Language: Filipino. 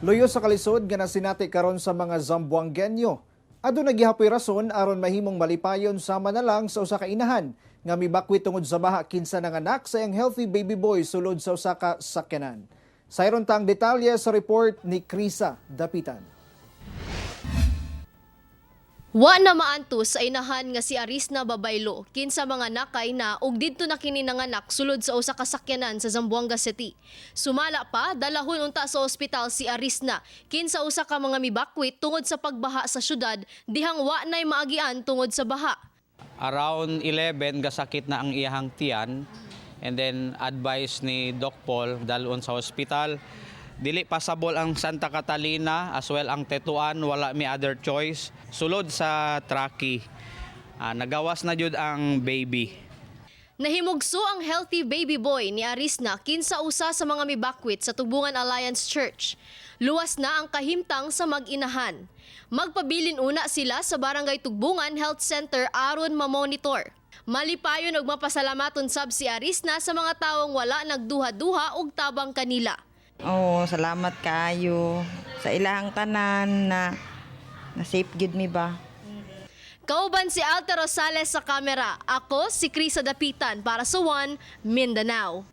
Luyo sa kalisod nga nasinati karon sa mga Zamboangueño. Ado nagihapoy rason aron mahimong malipayon sama na lang sa usa ka inahan nga mibakwit tungod sa baha kinsa nanganak sa iyang healthy baby boy sulod sa usa ka sakyanan. Sayron tang detalye sa report ni Krisa Dapitan. Wa na maantos sa inahan nga si Arisna Babaylo kinsa mga nakay na ug didto na kini nanganak sulod sa usa ka sakyanan sa Zamboanga City. Sumala pa dalahon unta sa ospital si Arisna kinsa usa ka mga mibakwit tungod sa pagbaha sa syudad dihang wa nay maagian tungod sa baha. Around 11 gasakit na ang iyahang tiyan and then advice ni Doc Paul dalon sa ospital. Dili pasabol ang Santa Catalina as well ang Tetuan, wala mi other choice. Sulod sa traki, nagawas na jud ang baby. Nahimugso ang healthy baby boy ni Arisna kinsa usa sa mga mibakwit sa Tubungan Alliance Church. Luwas na ang kahimtang sa mag-inahan. Magpabilin una sila sa Barangay Tubungan Health Center aron ma-monitor. Malipayon og mapasalamaton sab si Arisna sa mga tawong wala nagduha-duha og tabang kanila. Oo, salamat kayo sa ilahang tanan na safe gid mi ba. Kauban si Alta Rosales sa kamera. Ako si Krisa Dapitan para sa One Mindanao.